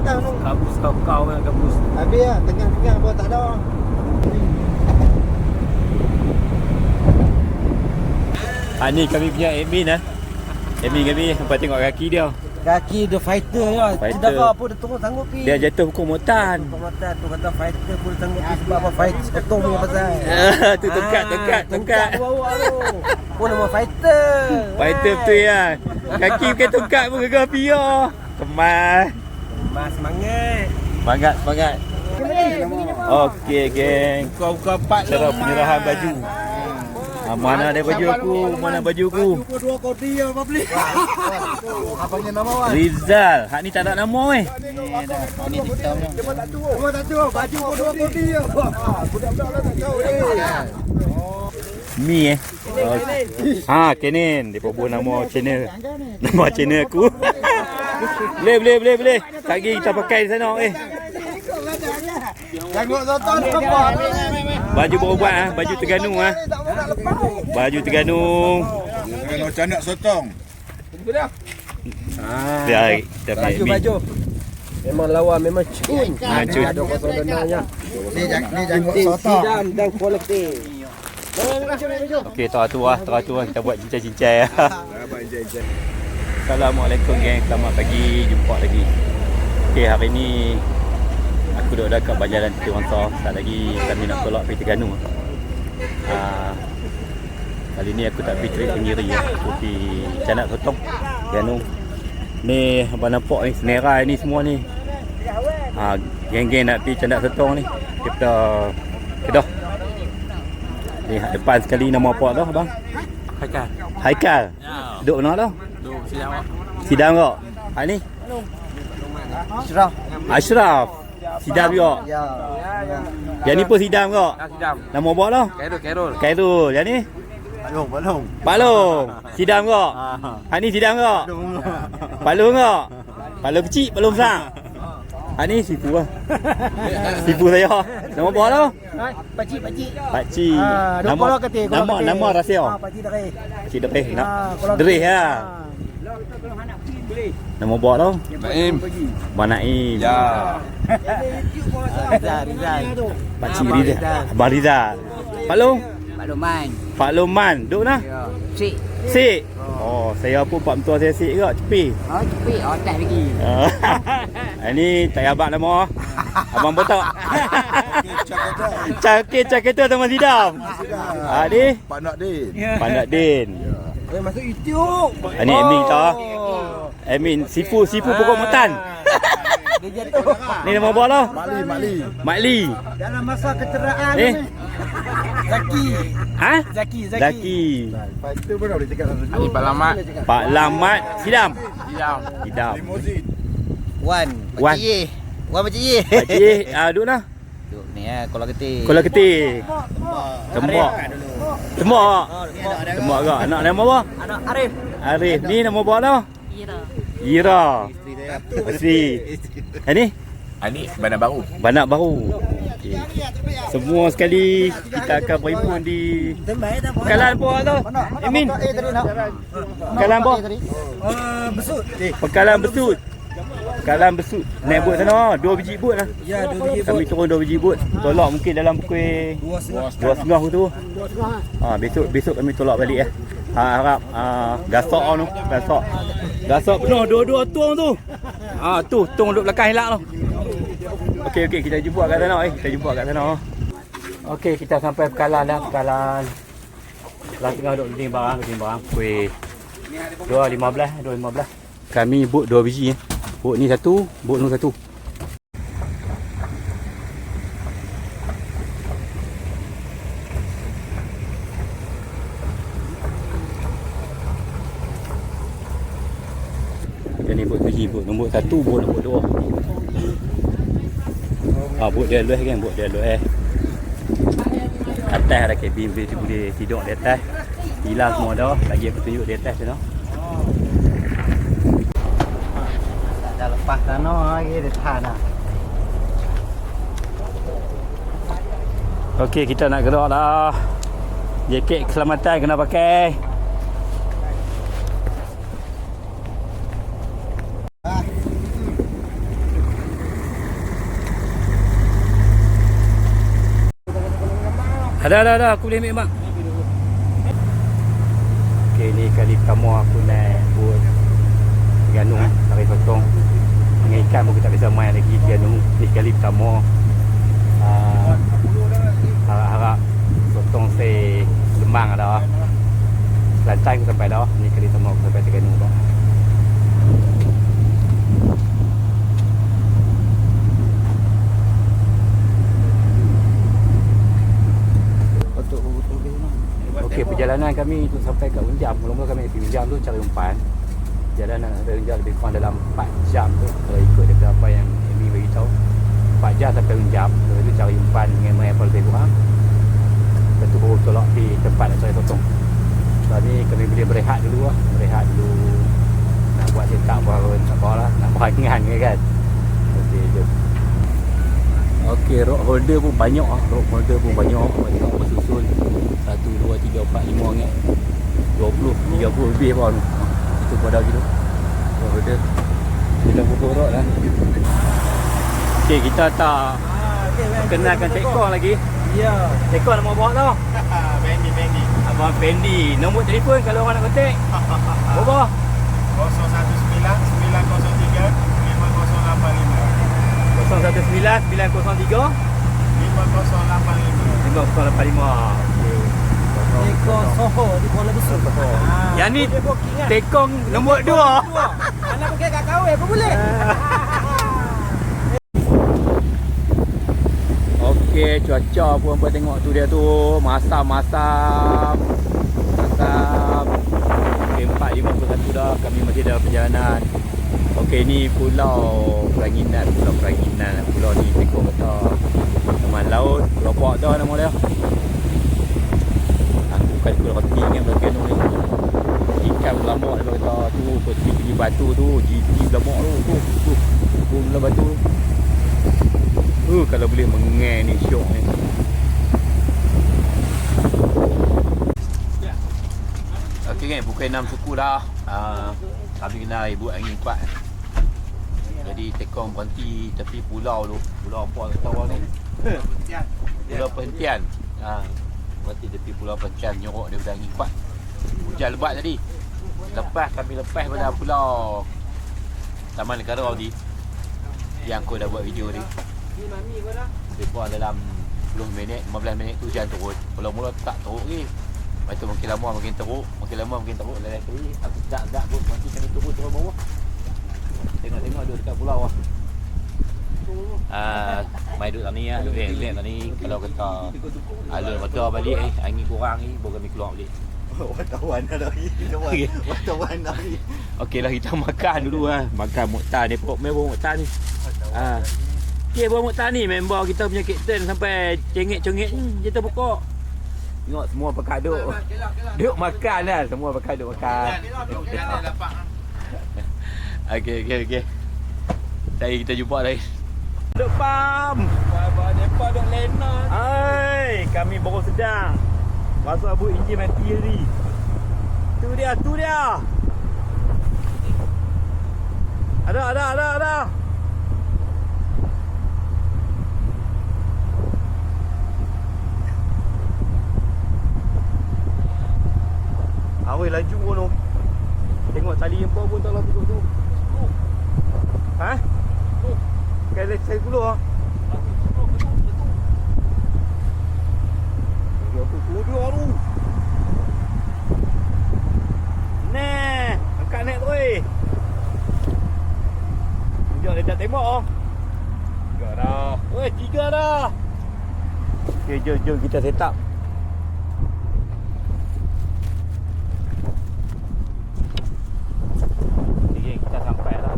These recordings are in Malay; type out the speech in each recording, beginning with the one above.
belakang tu. Kabus kau kan kabus. Habis lah, tengah-tengah buat tak ada. Ni kami punya admin lah. Admin kami sampai tengok kaki dia. Kaki dia fighter lah. Fighter. Cedera pun dia turun sanggup pi. Dia jatuh hukum mutan. Pematan tu kata fighter pun sanggup pi sebab apa fight sekotong punya pasal. Tu tongkat. Bawa tu. Pun nama fighter. Fighter betul ya. Kaki pakai tongkat pun gegar api ya. Kemas. Mas semangat. Semangat. Okey geng. Buka part Cara penyerahan baju. Mana ada baju aku? Mana baju aku? Dua kodi ya apa beli? Abangnya nama wan. Rizal. Hak ni tak ada nama weh. Ini hitamnya. Cuma tak tahu. Baju dua kodi ya. Budak-budak lah tak tahu Mi Kenin. Dia pun nama channel. Nama channel aku. Boleh. Kaki kita pakai di sana Tengok Zoton apa? Baju berubat baju Terengganu Baju Terengganu. Kalau canak sotong. Dia kita Baju. Memang lawa memang cun. Cun. Ada kotor benarnya. Ni janggut sotong. Sidam dan kualiti. Okey, teratur kita buat cincai-cincai. Assalamualaikum geng, selamat pagi, jumpa lagi. Okey, hari ni aku duduk dekat Banjaran Titi Wangsa. Tak lagi kami nak tolak pergi Terengganu. Kali ni aku tak pergi trip sendiri ya. Aku pergi Canak Sotong Terengganu. Ni abang nampak ni senerai ni semua ni. Geng-geng nak pergi Canak Sotong ni. Kita kedah. Ni depan sekali nama apa tu abang? Haikal. Duduk mana tu? Duduk Sidam kok. Ni? Ashraf. Sidam juga. Yang ni pun Sidam kok. Sidam. Nama apa tu? Khairul. Yang ni? Palung. Sidam kok. Ni Sidam kok. Palung kok. Palung kecil, palung besar. Ni sipu lah. Sipu saya. Nama apa tu? Pakcik. Nama rahsia. Pakcik Dereh. Dereh lah. Nama apa tu? Naim. Abang Naim. Ya. Rizal. Pakcik Rizal. Abang Rizal. Palung? Pak Loman. Duduk nah? Sik. Saya pun Pak Mentua saya sik ke? Cepi. Cepi. Tak lagi. Ini tak abang nama. Abang botak. Cakit tu teman Sidam. Ni? Pak Nakdin. Pak Nakdin. Masuk YouTube. Ini admin kita. Admin sipu pokok mutan. Dia jatuh. Ni nama apa tu? Makli. Dalam masa kecerahan Ni? Zaki. Fighter pun dah boleh cakap satu. Ini Pak Lamat. Pak Lamat Sidam. Wan. Pakcik Ye. Pakcik, duduk lah. Ni kolam ketik. Kolam ketik. Tembak ke? Anak nama apa? Anak Arif. Ni nama apa tu? Ira. Isteri. Ni? Ini Bandar Baru. Banak baru. Okay. Semua sekali kita akan berhimpun di Pekalan apa tu? Amin. Pekalan apa? Pekalan Besut. Naik bot sana 2 biji bot lah. Ya, 2 biji Kami turun 2 biji bot. Tolak mungkin dalam pukul 2.30 tu. Besok kami tolak balik harap gasak tu. Gasak penuh dua-dua tuang tu. Tuang duduk belakang hilak tu. Okey kita jumpa kat sana. Okey, kita sampai Pekalan dah. Pekalan tengah duduk bincang barang. Pukul 2.15. Kami bot 2 biji Bot ni satu, bot ni satu. Yang ni bot biji, bot nombor 1, bot nombor 2. Bot dia luas kan, bot dia luas. Atas ada kabin boleh tidur di atas. Hilang semua dah, lagi aku tunjuk di atas sana. Dah lepas tanah lagi dia tahan lah. Okey, kita nak gerak dah. Jaket keselamatan kena pakai. Ada, aku boleh ambil mak. Okey, ni kali pertama aku naik bot Terengganu tarik sotong. Dengan ikan pun kita tak bisa main lagi Terengganu. Ni kali pertama. Harap-harap sotong saya lemang dah. Lantai aku sampai dah. Ni kali pertama aku sampai Terengganu dah. Okey, perjalanan kami tu sampai kat Unjam. Mula-mula kami pergi Unjam tu cari umpan. Perjalanan sampai Unjam lebih kurang dalam 4 jam tu. Kalau ikut daripada apa yang Amy beritahu, 4 jam sampai Unjam. Lepas tu cari umpan dengan apa lebih kurang. Lepas tu baru tolak di tempat nak cari sotong. Lepas ni kami boleh berehat dulu lah. Berehat dulu. Nak buat setup pun tak apa lah. Nak berangan kan. Okey, jom. Okey, rock holder pun banyak lah. Rock holder pun banyak. Banyak bersusun. 1, 2, 3, 4, 5 ringgit 20, 30 lebih pun. Itu pun dah gitu. Rock holder kita pukul rock lah. Okey, kita tak kenalkan tekong lagi. Ya. Tekong nama bawa tau. Bendy. Abang Fendi. Nombor telefon kalau orang nak kontak. Berapa? 019 903 5085. 019 903 5085. 5085. Tekong Soho di Kuala Besar. Yang ni tekong nombor 2. Anak pakai kat kahwin apa boleh? Okey, cuaca pun apa tengok tu dia tu. Masam. Okey, 4:51 dah. Kami masih dalam perjalanan. Okey, ni Pulau Peranginan. Pulau ni tekong kata teman laut. Pulau Pok dah nama dia. Aku bukan pulau roti kan bagian ni. Ikan berlamak dia kata tu. Pergi batu tu. Gigi berlamak tu. Tu dalam batu. Kalau boleh mengenai ni syok ni. Okey kan, pukul 6 suku dah. Kami kena ibu angin kuat. Jadi tekong berhenti tepi pulau tu. Pulau apa tak tahu ni. Pulau Perhentian. Berhenti tepi pulau Perhentian, nyorok daripada angin kuat. Hujan lebat tadi. Kami lepas pada pulau Taman Negara tadi. Yang aku dah buat video ni. Lebih kurang dalam 10 minit, 15 minit tu hujan turun. Mula-mula tak teruk lagi. Lepas tu makin lama makin teruk. Lagi. Aku sedap pun nanti kena turun bawah. Tengok ada dekat pulau lah. Mai duduk tani lah. Relax tani. Kalau kata alur motor balik angin kurang ni, baru kami keluar balik. Wartawan dah lagi. Wartawan dah lagi. Okey lah, kita makan dulu lah. Makan Mokhtar ni. Member Mokhtar ni. Okey, buat Mokhtar ni member kita punya kapten sampai cengek-cengek ni. Kita buka. Tengok semua pakai duk. Duk makan lah. Semua pakai duk makan. Okey. Saya kita jumpa lagi. Duk pam. Depa dok lena. Hai, kami baru sedang. Masa abu enjin mati tadi. Tu dia. Ada. Awai laju pun tu. Tengok tali empau pun tak lah tu. Ha? Kali saya dulu ah. Aku kudu tu. Nah, angkat net tu Sekejap dia tak tembak oh. 3 dah. 3 dah. Okey, jom kita set up. Kita sampai lah.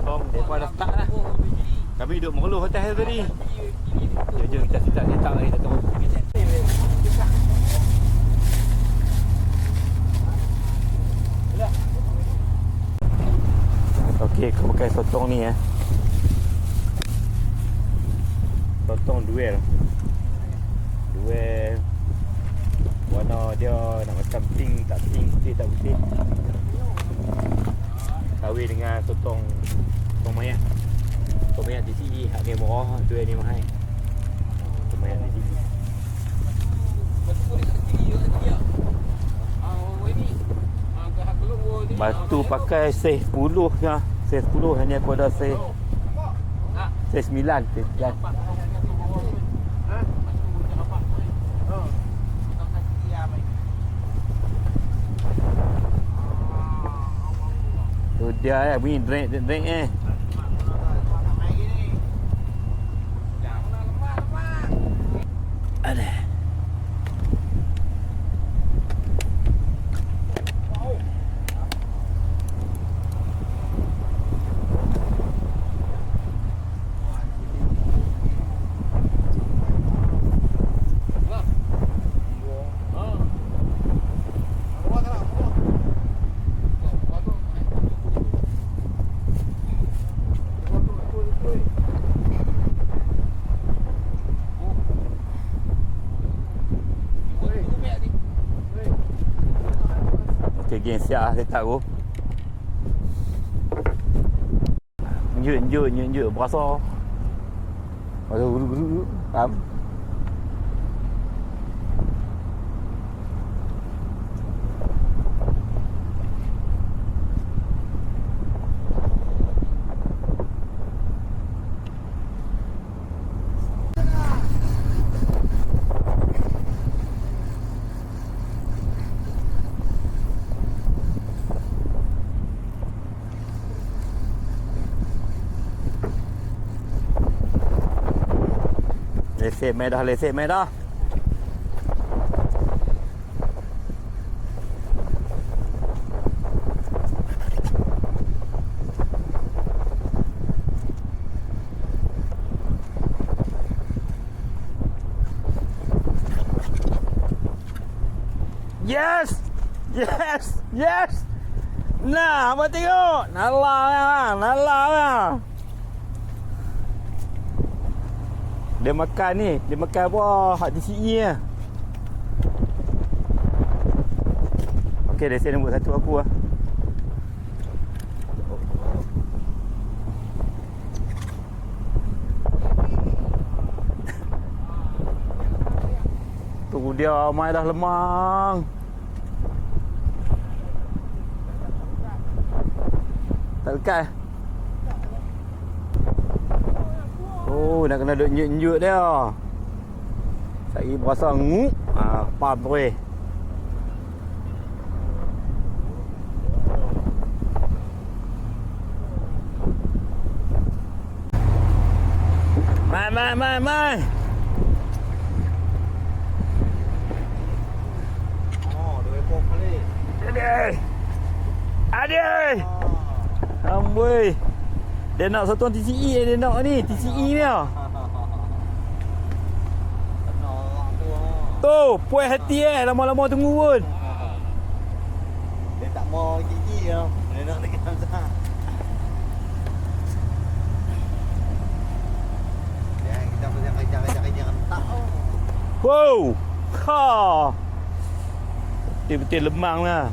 Tong depa dah start dah. Kami duduk mengeluh hotel tadi. Jom kita set up lagi satu. Okey, kau pakai sotong ni Sotong duel. Warna dia nak macam pink, tak pink, putih tak putih. Kahwin dengan sotong mayat. Sotong mayat di sini harga murah, duel ni mahal. Sotong mayat di sini. Batu pakai saiz 10 ya. Saiz 10 hanya aku ada saiz 9. Tu dia bunyi drink Ada. Okey, geng siap saya tahu. Njut berasa. Berasa guru-guru. Faham? Lesek mai dah. Yes. Nah, abang tengok. Nalah lah. Dia makan ni. Dia makan buah hak TCE lah. Okey, dia saya nombor 1 aku lah. Tu dia mai dah lemang. Tak lekat. Oh, nak kena duk nyut-nyut dia. Saya berasa nguk. Pam tu weh. Mai. Oh, 2 ekor kali. Aduh. Amboi. Dia nak sotong TCE dia nak ni. TCE ni lah. Tu, puas hati lama-lama tunggu pun. Dia tak mau gigi tau. Dia nak dekat Hamzah. Ya, kita boleh kejar rentak tau. Wow. Ha. Betul-betul lemang lah.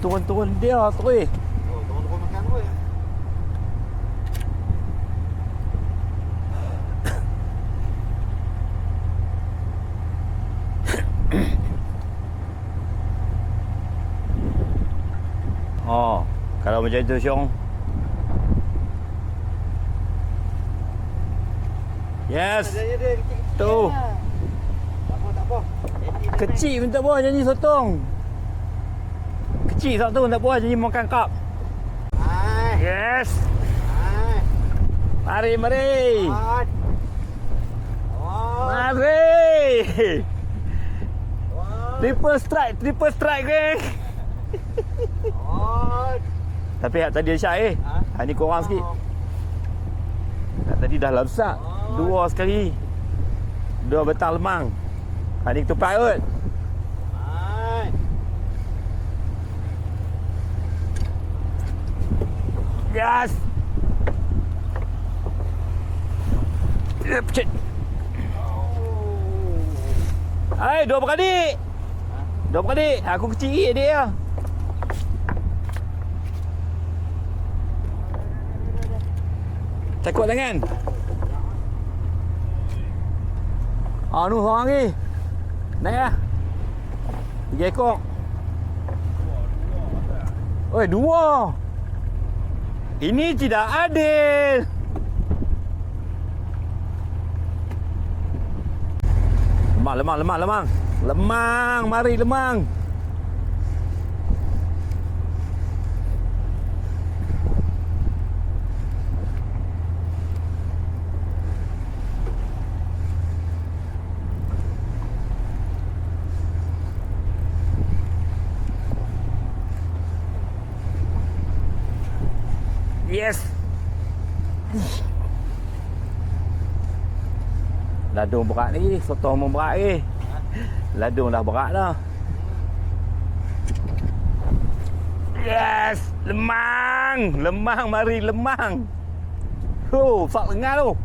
Turun dia terus. Oh, turun makan weh. Oh, kalau macam tu Syong. Yes. Tu. Tak apa. Kecil pun tak apa janji sotong. Kecil satu tak apa janji makan kap. Yes. Mari. Mari. Triple strike geng. Tapi hak tadi Syah hak ni kurang sikit. Hak tadi dah lamsak. 2 sekali. 2 betang lemang. Hak ni ketupat kot. Yes. Pecit. Hai, 2 beradik. 2 beradik. Aku kecil adik dia. Takut tangan. Nu seorang ni. Naik lah. 3 ekor. Oi, 2. Ini tidak adil. Lemang. Lemang, mari lemang. Yes. Ladung berat ni, sotong pun berat ni. Ladung dah berat dah. Yes, lemang. Lemang, mari lemang. Sak lengan tu.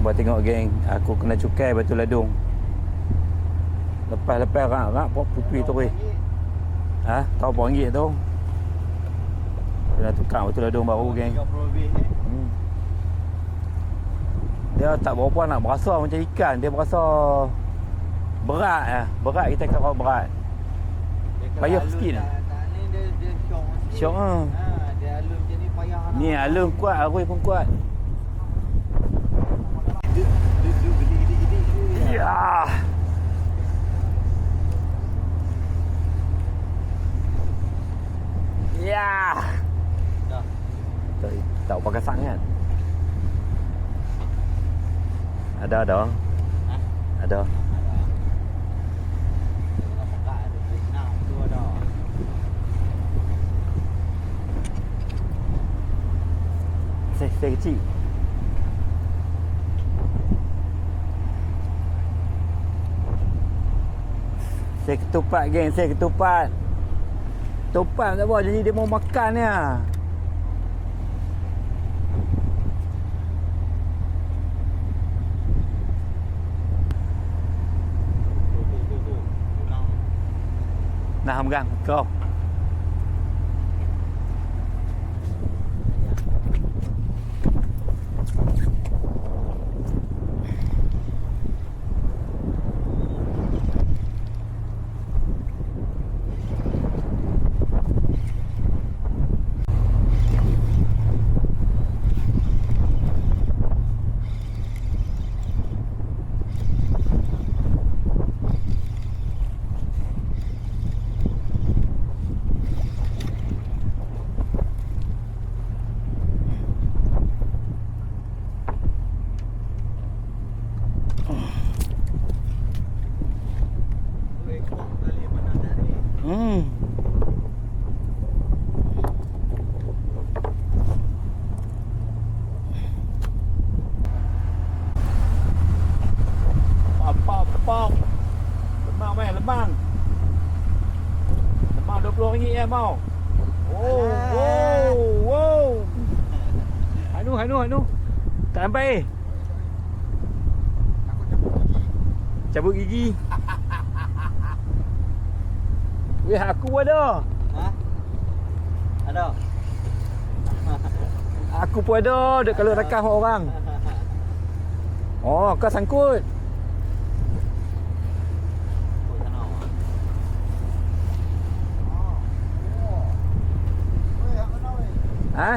Abang tengok geng, aku kena cukai batu ladung. Lepas rak putui tu weh. Tahu berapa ringgit tu? Kena tukar batu ladung baru geng. Dia tak berapa nak berasa macam ikan, dia berasa berat lah. Berat kita kata berat. Payah sikit. Ni dia syok. Syok ah. Dia alun macam ni payah. Ni alun kuat, arwah pun kuat. Ya. Ya. Dah. Tak pakai sangat. Ada. Ada. Saya kecil. Saya ketupat geng, saya ketupat. Tupat tak apa, jadi dia mau makan ni lah. Nah, megang kau. Pop. Lemang mai, lemang. Lemang RM20 ya mau. Oh, wow. Hanu. Tak sampai. Cabut gigi. Weh, aku pun ada. Ha? Ada. Aku pun ada, dek kalau rakam orang. Oh, kau sangkut. Ha?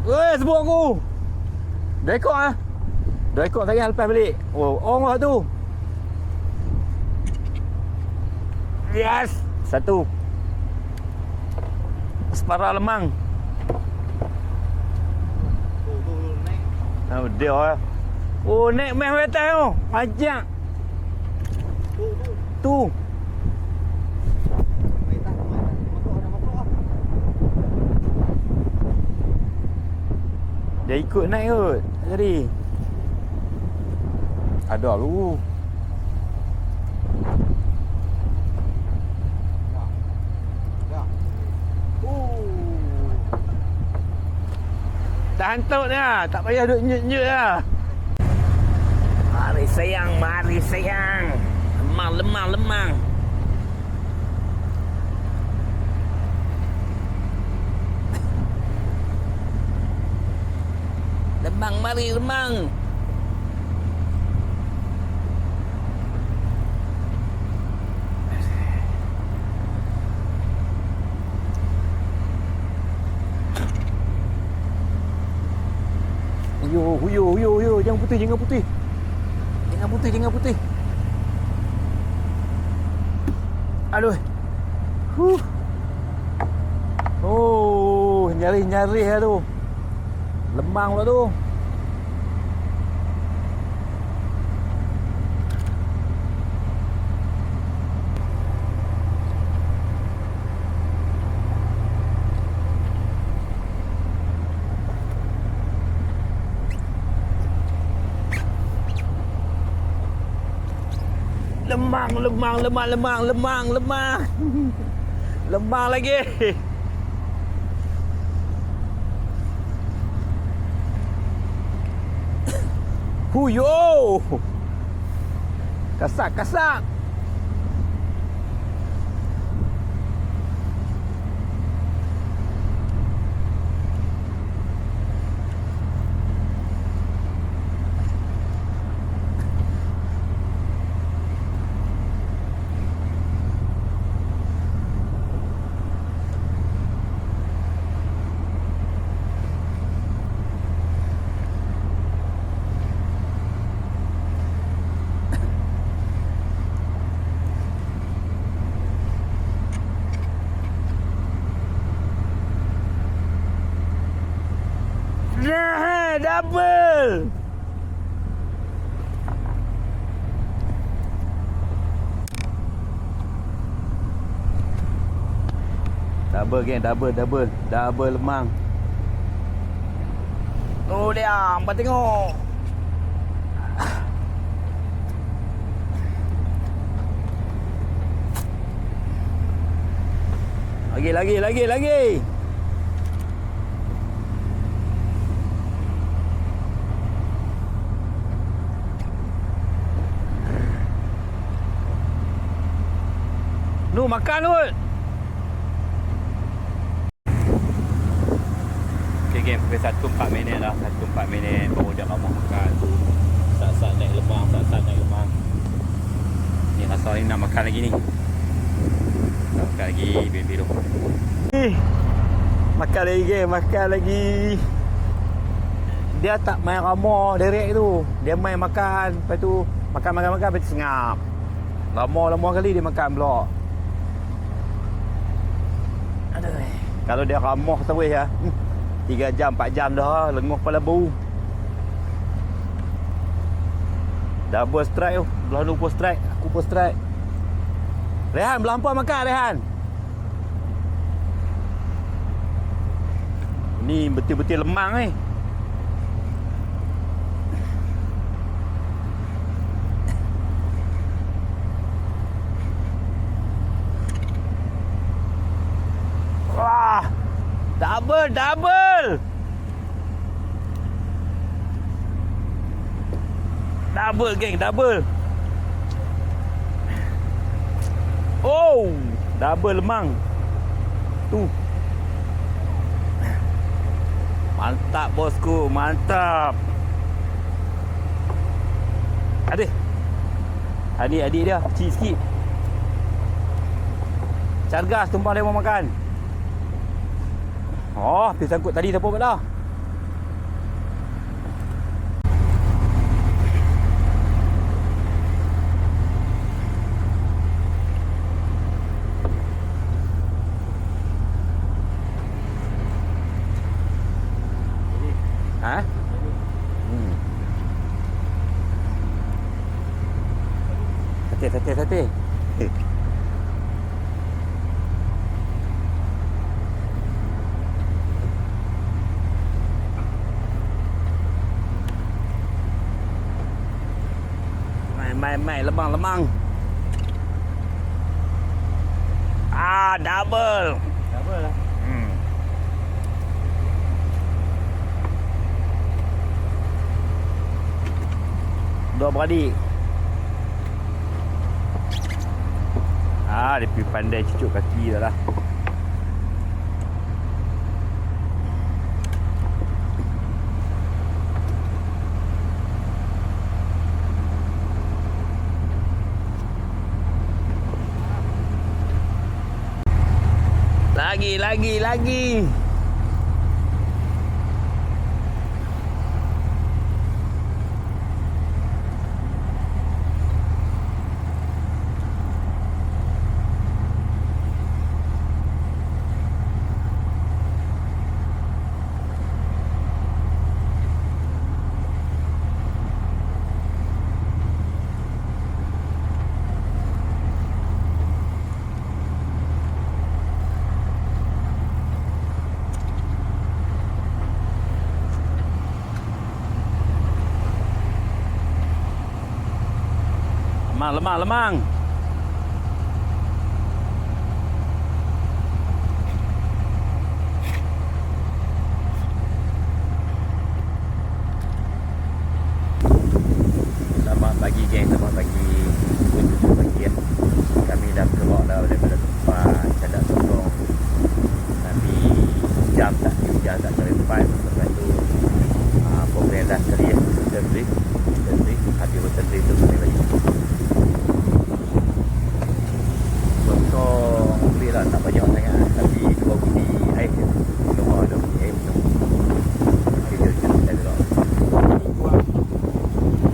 Weh, sebut aku. 2 ekor ah. 2 ekor tadi lepas balik. Oh, orang tu. Yes, 1. Separa lemang. Oh, dia. Oh, naik main atas tu. Ajak. Tu. Dia ikut naik kot. Jadi. Ada lu. Tak hantuk dah. Tak payah duduk nyut-nyut lah. Mari sayang, mari sayang. Lemang, lemang, lemang. Lemang, mari lemang. Huyo, jangan putih, jangan putih. Jangan putih, jangan putih. Aduh. Oh, nyari-nyari lah tu. Lemang pula tu. Lemang. Lemang lagi. Huyo. Kasak. Nah, double. Double geng, double lemang. Tu dia, hangpa tengok. Lagi. Nu makan tu. Okay game, sampai 1-4 minit lah. 1-4 minit baru dia lama makan. Saat-saat naik lemang. Ni rasa ni nak makan lagi ni. Nak makan lagi baby tu. Makan lagi. Dia tak main ramah direct tu. Dia main makan, lepas tu makan, lepas tu sengap. Lama kali dia makan pula. Aduh. Kalau dia ramah terus ya. 3 jam, 4 jam dah lenguh kepala bau. Double strike tu. Belah lu pun strike, aku pun strike. Rehan, belah hampa makan Rehan. Ni betul-betul lemang ni. Wah, double. Double geng, double. Oh, double lemang. Tu. Mantap bosku, mantap. Adik dia, kecil sikit. Cargas tumpang dia mau makan. Oh, pergi sangkut tadi tak apa dah. Ha? kata. Mai lemang. Double. Double lah. Dua beradik. Dia pergi pandai cucuk kaki dah lah. Lagi. Lemang. Selamat pagi geng, selamat pagi. Pukul 7 pagi ya. Kami dah keluar dah daripada tempat Cadak Sotong. Tapi jam tak sampai 4. Lepas tu program dah sekali ya. Habis betul tu sampai lagi. Beli lah tak banyak sangat, tapi 2 budi air je. Keluar 2 budi air betul. Kita saya tengok.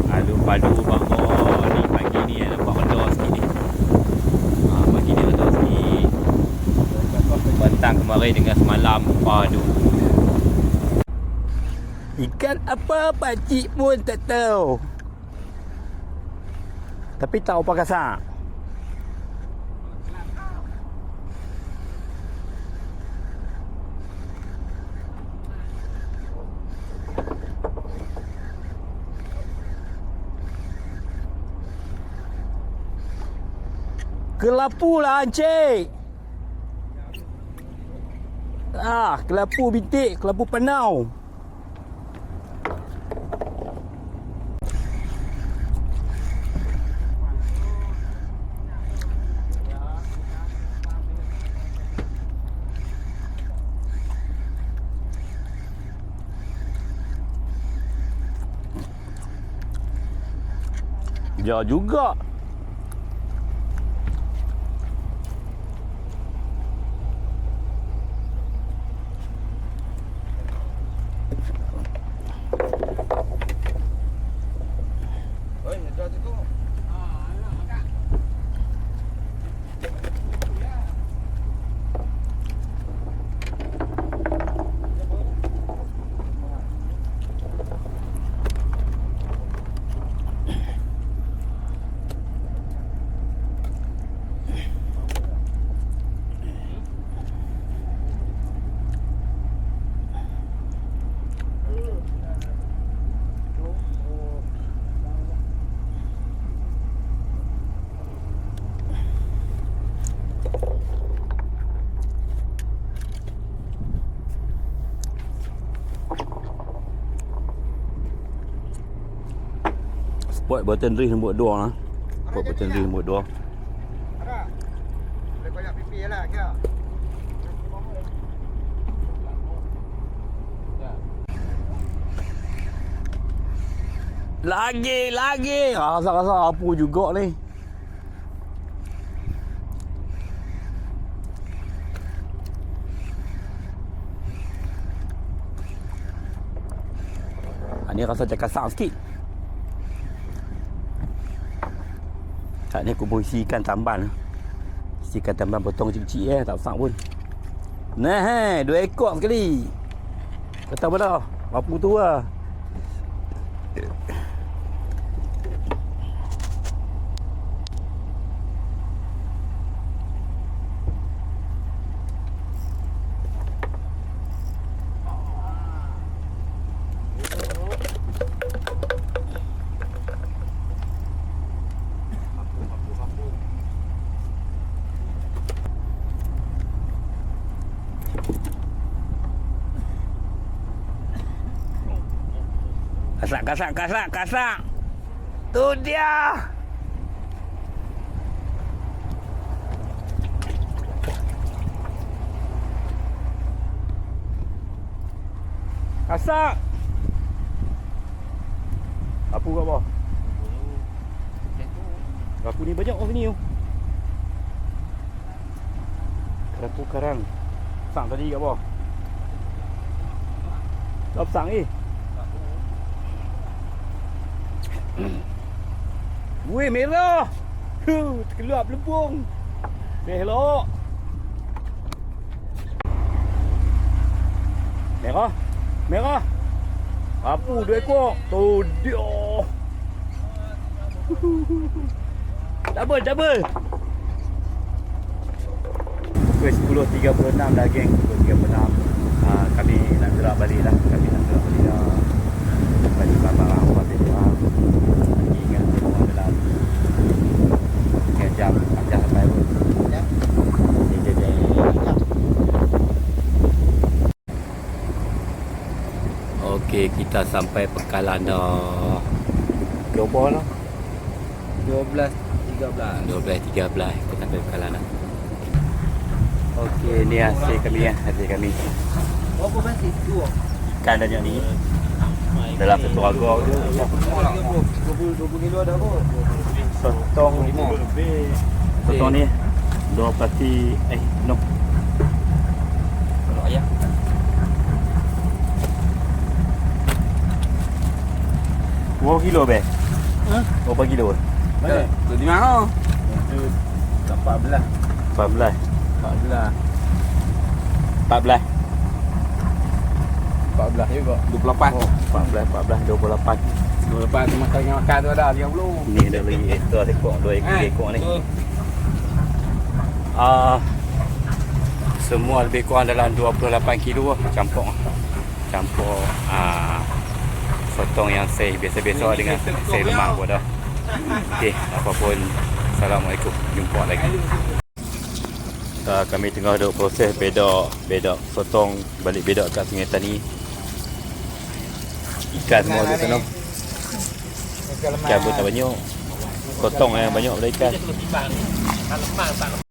Alu padu bangun ni pagi ni nampak redha sikit ni. Pagi ni redha sikit. Bentang kemarin dengan semalam padu. Ikan apa pakcik pun tak tahu. Tapi tahu apa kasar. Kelapu lah encik. Kelapu bintik, kelapu penau. Ya juga. Spot button ring nombor 2 lah. Spot button ring nombor 2. Ada. Boleh koyak pipi je lah kira. Lagi. Rasa-rasa apa juga ni. Ni rasa macam kasar sikit. Saat ni aku isi ikan tamban. Isi ikan tamban potong kecil-kecil tak besar pun. Nah, 2 ekor sekali. Kata apa dah? Apa tu lah. Kasak. Tu dia. Kasak. Apa kat bawah? Aku ni banyak orang ni. Kerapu karang. Sang tadi kat bawah. Tak sang ni. Weh merah. Terkeluar pelempung. Elok. Merah. Apa 2 ekor? Tu dia. Double. Pukul 10.36 dah geng. 10.36. Kami nak gerak balik dah. Balik barang apa dia. Lagi ingat orang dalam 3 jam sampai pun. Ya. Okey, kita sampai Pekalan dah. Berapa lah? 12-13. 12-13 kita sampai Pekalan dah. Okey, ni hasil kami ya, Berapa masih? 2. Ikan banyak ni. Dalam satu agak tu. 20 kilo ada apa? Sotong 5 lebih. Sotong ni 2 pasti no. Kalau ayah. Berapa kilo be? Berapa kilo? Mana? Tu di mana? Itu 14. 14 juga. 28. 28 28 tu makan tu ada 30. Ni ada lagi ekor ekor 2 ekor ni. Semua lebih kurang dalam 28 kilo lah campur sotong yang saya biasa-biasa dengan saya lemang pun dah. Okey, apapun, Assalamualaikum, jumpa lagi. Kami tengah duk proses bedak sotong balik bedak kat Sungai Tani. Ikan semua di sana. Ikan pun tak banyak. Sotong yang banyak pada ikan.